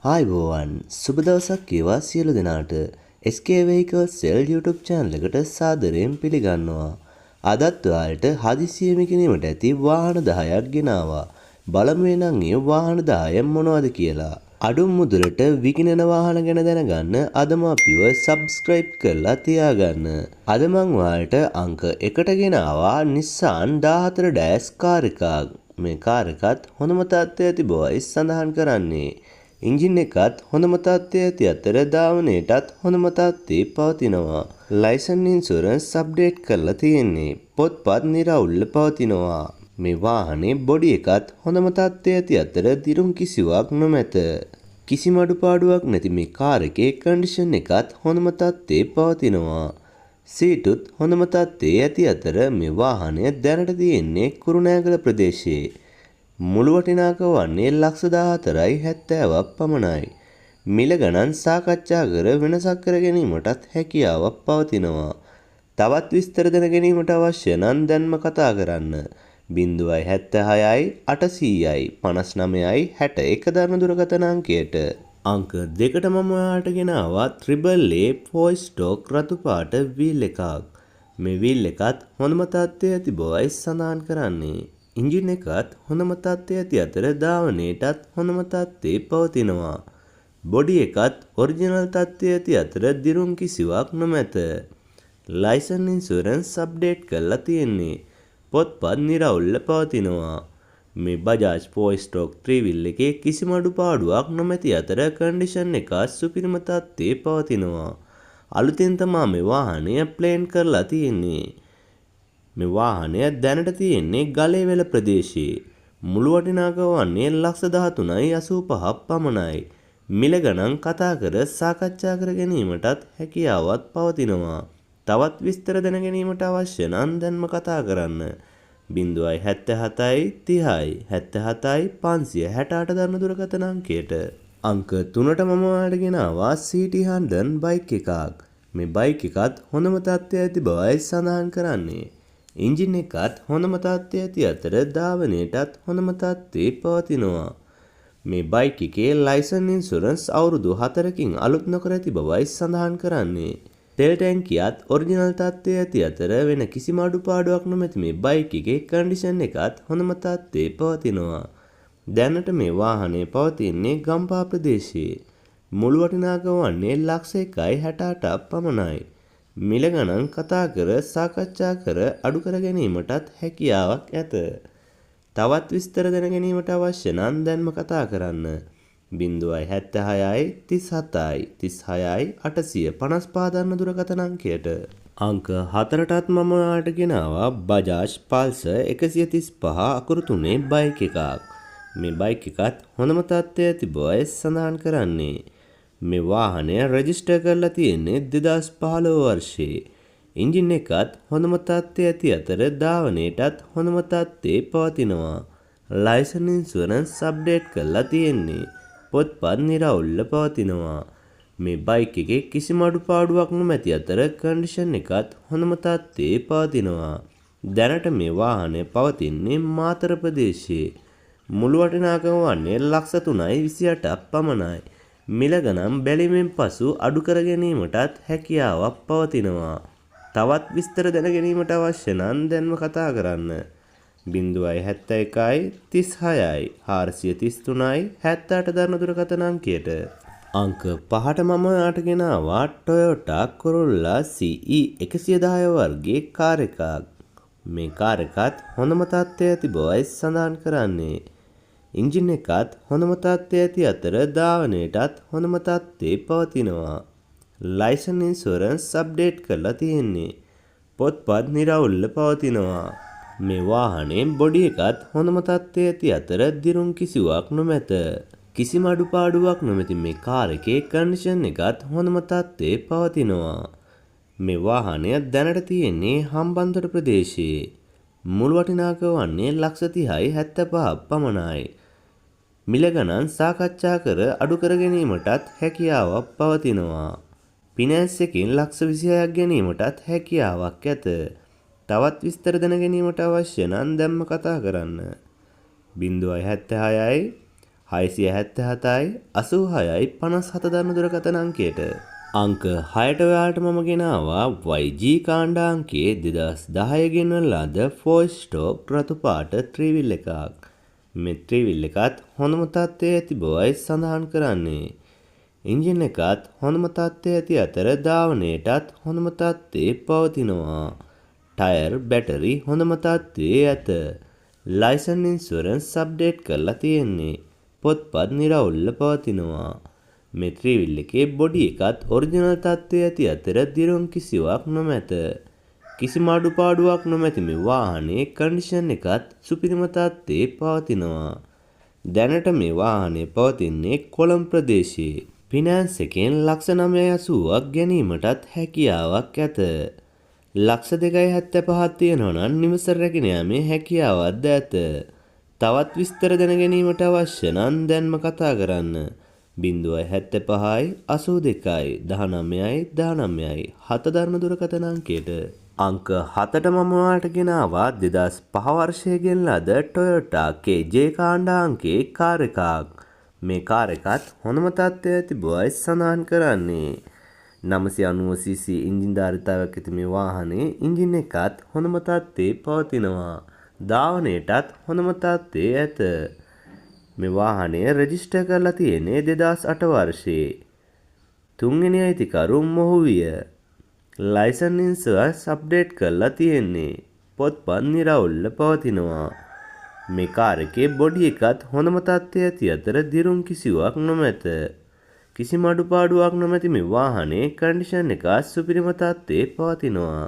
ආයුබෝවන් සුබ දවසක් වේවා සියලු දෙනාට SK Vehicle Sell YouTube channel එකට සාදරයෙන් පිළිගන්නවා. අදත් ඔයාලට හදිසියෙම කිනීමට ඇති වාහන 10ක් ගෙනාවා. බලමු එනම් ඒ වාහන 10 මොනවද කියලා. අඩු මුදලට විකිණෙන වාහන ගැන දැනගන්න අදම අපිව subscribe කරලා තියාගන්න. අද මම ඔයාලට අංක 1ට ගෙනාවා Nissan 14 කාර් එකක්. මේ කාර් එකත් හොඳම තත්ත්වයේ ඇති බවයි සඳහන් කරන්නේ. එන්ජින් එකත් හොඳම තත්ත්වයේ ඇති අතර ධාවනයටත් හොඳම තත්ත්වයේ පවතිනවා. ලයිසන් ඉන්ෂුරන්ස් අප්ඩේට් කරලා තියෙන්නේ. පොත්පත් නිරවුල්ව පවතිනවා. මේ වාහනේ බොඩි එකත් හොඳම තත්ත්වයේ ඇති අතර දිරුම් කිසිවක් නොමැත. කිසිම අඩුපාඩුවක් නැති මේ කාර් එකේ කන්ඩිෂන් එකත් හොඳම තත්ත්වයේ පවතිනවා. සීටුත් හොඳම තත්ත්වයේ ඇති අතර මේ වාහනය දැනට තියෙන්නේ කුරුණෑගල ප්‍රදේශයේ. මුළු වටිනාකම වන්නේ $14,70,000ක් පමණයි. මිල ගණන් සාකච්ඡා කර වෙනසක් කර ගැනීමටත් හැකියාවක් පවතිනවා. තවත් විස්තර දැන ගැනීමට අවශ්‍ය නම් දැන්ම කතා කරන්න. 076යි 800යි 59යි 61 දරන දුරකථන අංකයට. අංක 2ට මම ඔයාලට ගෙනාවා ත්‍රිබල් A 4 ස්ටෝක් රතු පාට වීල් එකක්. මේ වීල් එකත් හොඳම තත්ත්වයේ ඇති බවයි සඳහන් කරන්නේ. එන්ජින් එකත් හොඳම තත්ත්වයේ ඇති අතර ධාවනයටත් හොඳම තත්ත්වයේ පවතිනවා. බොඩි එකත් ඔරිජිනල් තත්ත්වයේ ඇති අතර දිරුම් කිසිවක් නොමැත. ලයිසන් ඉන්ෂුරන්ස් අප්ඩේට් කරලා තියෙන්නේ. පොත්පත් නිරවුල්ව පවතිනවා. මේ බජාජ් 4 ස්ට්‍රෝක් 3 wheel එකේ කිසිම අඩුපාඩුවක් නොමැති අතර කන්ඩිෂන් එක සුපිරිම තත්ත්වයේ පවතිනවා. අලුතෙන් තමයි මේ වාහනය ප්ලේන් කරලා තියෙන්නේ. මේ වාහනය දැනට තියෙන්නේ ගලේවැල ප්‍රදේශයේ. මුළු වටිනාකම වන්නේ $13,85,000ක් පමණයි. මිල ගණන් කතා කර සාකච්ඡා කර ගැනීමටත් හැකියාවක් පවතිනවා. තවත් විස්තර දැන ගැනීමට අවශ්‍ය නම් දැන්ම කතා කරන්න. 077යි 30යි 77යි 568 දරන දුරකථන අංකයට. අංක 3ට මම ඔයාලට ගෙනාවා CT Hunter බයික් එකක්. මේ බයික් එකත් හොඳම තත්ත්වයේ ඇති බවයි සඳහන් කරන්නේ. එන්ජින් එකත් හොඳම තත්ත්වයේ ඇති අතර ධාවනයටත් හොඳම තත්ත්වයේ පවතිනවා. මේ බයික් එකේ ලයිසන් ඉන්ෂුරන්ස් අවුරුදු 4කින් අලුත් නොකර ඇති බවයි සඳහන් කරන්නේ. තෙල් ටැංකියත් ඔරිජිනල් තත්ත්වයේ ඇති අතර වෙන කිසිම අඩුපාඩුවක් නොමැති මේ බයික් එකේ කන්ඩිෂන් එකත් හොඳම තත්ත්වයේ පවතිනවා. දැනට මේ වාහනේ පවතින්නේ ගම්පහ ප්‍රදේශයේ. මුළු වටිනාකම වන්නේ $1,68,000ක් පමණයි. මිල ගණන් කතා කර සාකච්ඡා කර අඩු කර ගැනීමටත් හැකියාවක් ඇත. තවත් විස්තර දැන ගැනීමට අවශ්‍ය නම් දැන්ම කතා කරන්න. 076යි 37යි 36යි 855 දරන දුරකථන අංකයට. අංක 4ටත් මම ඔයාලට ගෙනාවා බජාජ් පල්සර් 135 අකුරු 3 බයික් එකක්. මේ බයික් එකත් හොඳම තත්ත්වයේ ඇති බවයි සඳහන් කරන්නේ. මේ වාහනය රෙජිස්ටර් කරලා තියෙන්නේ 2015 වර්ෂයේ. එන්ජින් එකත් හොඳම තත්ත්වයේ ඇති අතර ධාවනයටත් හොඳම තත්ත්වයේ පවතිනවා. ලයිසන් ඉන්ෂුරන්ස් අප්ඩේට් කරලා තියෙන්නේ. පොත්පත් නිරවුල්ව පවතිනවා. මේ බයික් එකේ කිසිම අඩුපාඩුවක් නොමැති අතර කන්ඩිෂන් එකත් හොඳම තත්ත්වයේ පවතිනවා. දැනට මේ වාහනය පවතින්නේ මාතර ප්‍රදේශයේ. මුළු වටිනාකම වන්නේ $3,28,000ක් පමණයි. මිල ගණන් බැලීමෙන් පසු අඩු කර ගැනීමටත් හැකියාවක් පවතිනවා. තවත් විස්තර දැන ගැනීමට අවශ්‍ය නම් දැන්ම කතා කරන්න. 071යි 36යි 433යි 78 දරන දුරකථන අංකයට. අංක 5ට මම ඔයාලට ගෙනාවා Toyota Corolla CE 110 වර්ගයේ කාර් එකක්. මේ කාර් එකත් හොඳම තත්ත්වයේ ඇති බවයි සඳහන් කරන්නේ. එන්ජින් එකත් හොඳම තත්ත්වයේ ඇති අතර ධාවනයටත් හොඳම තත්ත්වයේ පවතිනවා. ලයිසන් ඉන්ෂුරන්ස් අප්ඩේට් කරලා තියෙන්නේ. පොත්පත් නිරවුල්ව පවතිනවා. මේ වාහනේ බොඩි එකත් හොඳම තත්ත්වයේ ඇති අතර දිරුම් කිසිවක් නොමැත. කිසිම අඩුපාඩුවක් නොමැති මේ කාර් එකේ කන්ඩිෂන් එකත් හොඳම තත්ත්වයේ පවතිනවා. මේ වාහනය දැනට තියෙන්නේ හම්බන්තොට ප්‍රදේශයේ. මුළු වටිනාකම වන්නේ $30,75,000ක් පමණයි. මිල ගණන් සාකච්ඡා කර අඩු කර ගැනීමටත් හැකියාවක් පවතිනවා. ෆිනෑන්ස් එකෙන් $26,000ක් ගැනීමටත් හැකියාවක් ඇත. තවත් විස්තර දැන ගැනීමට අවශ්‍ය නම් දැන්ම කතා කරන්න. 076යි 677යි 86යි 57 දරන දුරකථන අංකයට. අංක 6ට ඔයාලට මම ගෙනාවා YG කාණ්ඩාංකයේ 2010 ගෙන්වන ලද 4 ස්ටෝක් රතු පාට ත්‍රිවිල් එකක්. මේ ත්‍රිවිල් එකත් හොඳම තත්ත්වයේ ඇති බවයි සඳහන් කරන්නේ. එන්ජින් එකත් හොඳම තත්ත්වයේ ඇති අතර ධාවනයටත් හොඳම තත්ත්වයේ පවතිනවා. ටයර් බැටරි හොඳම තත්ත්වයේ ඇත. ලයිසන් ඉන්ෂුරන්ස් අප්ඩේට් කරලා තියෙන්නේ. පොත්පත් නිරවුල්ව පවතිනවා. මේ ත්‍රිවිල් එකේ බොඩි එකත් ඔරිජිනල් තත්ත්වයේ ඇති අතර දිරුම් කිසිවක් නොමැත. කිසිම අඩුපාඩුවක් නොමැති මේ වාහනේ කන්ඩිෂන් එකත් සුපිරිම තත්ත්වයේ පවතිනවා. දැනට මේ වාහනේ පවතින්නේ කොළඹ ප්‍රදේශයේ. ෆිනෑන්ස් එකෙන් ලක්ෂ 980ක් ගැනීමටත් හැකියාවක් ඇත. ලක්ෂ 2.75ක් තියෙනවා නම් නිවස රැගෙන යාමේ හැකියාවක්ද ඇත. තවත් විස්තර දැන ගැනීමට අවශ්‍ය නම් දැන්ම කතා කරන්න. 075යි 82යි 19යි 19යි 7 දරන දුරකථන අංකයට. අංක 7ට මම ඔයාලට ගෙනාවා 2005 වර්ෂයේ ගෙනන ලද Toyota KJ කාණ්ඩාංකයේ කාර් එකක්. මේ කාර් එකත් හොඳම තත්ත්වයේ ඇති බවයි සඳහන් කරන්නේ. 990cc එන්ජින් ධාරිතාවයක් ඇති මේ වාහනේ එන්ජින් එකත් හොඳම තත්ත්වයේ පවතිනවා. ධාවනයටත් හොඳම තත්ත්වයේ ඇත. මේ වාහනය රෙජිස්ටර් කරලා තියෙන්නේ 2008 වර්ෂයේ. තුන්වෙනි අයිතිකරු මොහු විය. ලයිසන් ඉන්ෂුරන්ස් අප්ඩේට් කරලා තියෙන්නේ. පොත්පත් නිරවුල්ව පවතිනවා. මේ කාර් එකේ බොඩි එකත් හොඳම තත්ත්වයේ ඇති අතර දිරුම් කිසිවක් නොමැත. කිසිම අඩුපාඩුවක් නොමැති මේ වාහනේ කන්ඩිෂන් එක සුපිරිම තත්ත්වයේ පවතිනවා.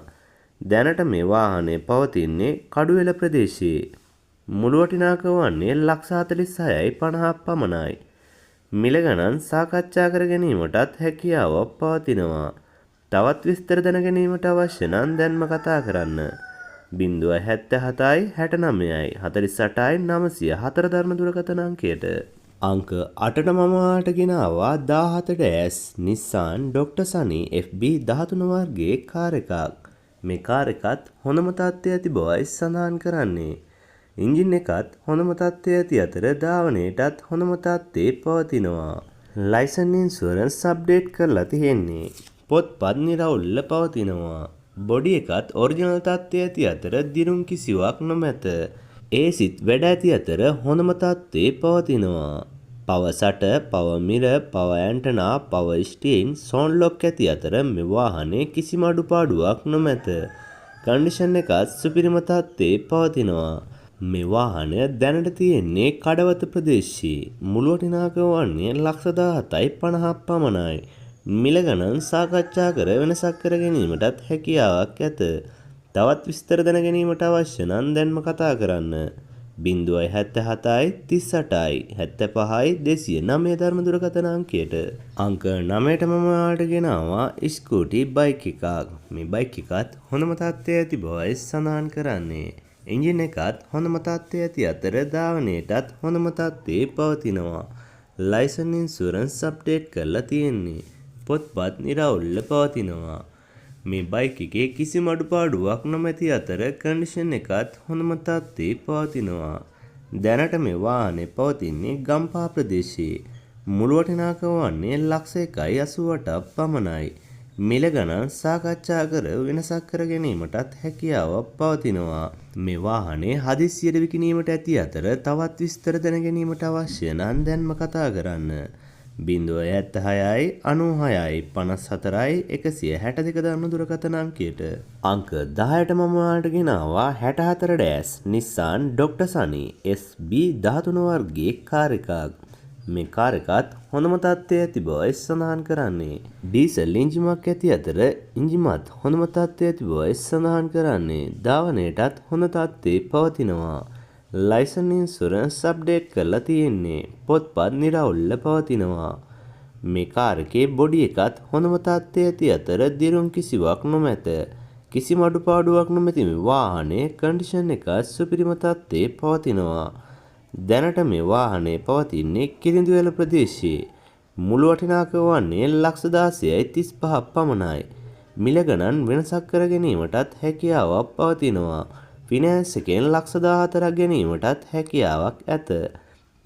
දැනට මේ වාහනේ පවතින්නේ කඩුවෙල ප්‍රදේශයේ. මුළු වටිනාකම වන්නේ 46,50ක් පමණයි. මිල ගණන් සාකච්ඡා කර ගැනීමටත් හැකියාවක් පවතිනවා. තවත් විස්තර දැන ගැනීමට අවශ්‍ය නම් දැන්ම කතා කරන්න. 077යි 69යි 48යි 904 දරන දුරකථන අංකයට. අංක 8ට මම ඔයාලට ගෙනාවා 17 Nissan Dr. Sunny FB 13 වර්ගයේ කාර් එකක්. මේ කාර් එකත් හොඳම තත්ත්වයේ ඇති බවයි සඳහන් කරන්නේ. එන්ජින් එකත් හොඳම තත්ත්වයේ ඇති අතර ධාවනයටත් හොඳම තත්ත්වයේ පවතිනවා. ලයිසන් ඉන්ෂුරන්ස් අප්ඩේට් කරලා තියෙන්නේ. පොත්පත් නිරවුල්ව පවතිනවා. බොඩි එකත් ඔරිජිනල් තත්ත්වයේ ඇති අතර දිරුම් කිසිවක් නොමැත. ඒසිත් වැඩ ඇති අතර හොඳම තත්ත්වයේ පවතිනවා. පවර් සට, power mirror, power antenna, power steering, සෝන් ලොක් ඇති අතර මේ වාහනේ කිසිම අඩුපාඩුවක් නොමැත. කන්ඩිෂන් එකත් සුපිරිම තත්ත්වයේ පවතිනවා. මේ වාහනය දැනට තියෙන්නේ කඩවත ප්‍රදේශයේ. මුළු වටිනාකම වන්නේ 17,50ක් පමණයි. මිල ගණන් සාකච්ඡා කර වෙනසක් කර ගැනීමටත් හැකියාවක් ඇත. තවත් විස්තර දැන ගැනීමට අවශ්‍ය නම් දැන්ම කතා කරන්න. 077යි 38යි 75යි 209 ධර්ම දුරකථන අංකයට. අංක 9ට මම ඔයාලට ගෙනාවා ස්කූටි බයික් එකක්. මේ බයික් එකත් හොඳම තත්ත්වයේ ඇති බවයි සඳහන් කරන්නේ. එන්ජින් එකත් හොඳම තත්ත්වයේ ඇති අතර ධාවනයටත් හොඳම තත්ත්වයේ පවතිනවා. ලයිසන් ඉන්ෂුරන්ස් අප්ඩේට් කරලා තියෙන්නේ. පොත්පත් නිරවුල්ව පවතිනවා. මේ බයික් එකේ කිසිම අඩුපාඩුවක් නොමැති අතර කන්ඩිෂන් එකත් හොඳම තත්ත්වයේ පවතිනවා. දැනට මේ වාහනේ පවතින්නේ ගම්පහ ප්‍රදේශයේ. මුළු වටිනාකම වන්නේ 1,188ක් පමණයි. මිල ගණන් සාකච්ඡා කර වෙනසක් කර ගැනීමටත් හැකියාවක් පවතිනවා. මේ වාහනේ හදිස්සියට විකිණීමට ඇති අතර තවත් විස්තර දැන ගැනීමට අවශ්‍ය නම් දැන්ම කතා කරන්න. 076යි 96යි 54යි 162 දරන දුරකථන අංකයට. අංක 10ට මම ඔයාලට ගෙනාවා 64 Nissan Dr. Sunny SB 13 වර්ගයේ කාර් එකක්. මේ කාර් එකත් හොඳම තත්ත්වයේ ඇති බවයි සඳහන් කරන්නේ. ඩීසල් එන්ජිමක් ඇති අතර එන්ජිමත් හොඳම තත්ත්වයේ ඇති බවයි සඳහන් කරන්නේ. ධාවනයටත් හොඳ තත්ත්වයේ පවතිනවා. ලයිසන් ඉන්ෂුරන්ස් අප්ඩේට් කරලා තියෙන්නේ. පොත්පත් නිරවුල්ව පවතිනවා. මේ කාර් එකේ බොඩි එකත් හොඳම තත්ත්වයේ ඇති අතර දිරුම් කිසිවක් නොමැත. කිසිම අඩුපාඩුවක් නොමැති මේ වාහනේ කන්ඩිෂන් එක සුපිරිම තත්ත්වයේ පවතිනවා. දැනට මේ වාහනේ පවතින්නේ කිරිඳිවැල ප්‍රදේශයේ. මුළු වටිනාකම වන්නේ 16,35ක් පමණයි. මිල ගණන් වෙනසක් කර ගැනීමටත් හැකියාවක් පවතිනවා. ෆිනෑන්ස් එකෙන් 14,000ක් ගැනීමටත් හැකියාවක් ඇත.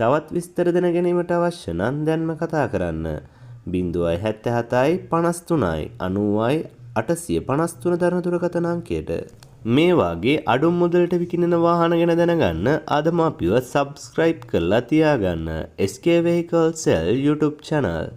තවත් විස්තර දැන ගැනීමට අවශ්‍ය නම් දැන්ම කතා කරන්න 077යි 53යි 90යි 853 දරන දුරකථන අංකයට. මේ වාගේ අඩු මුදලට විකිණෙන වාහන ගැන දැනගන්න අදම අපිව සබ්ස්ක්‍රයිබ් කරලා තියාගන්න SK Vehicle Sell YouTube channel.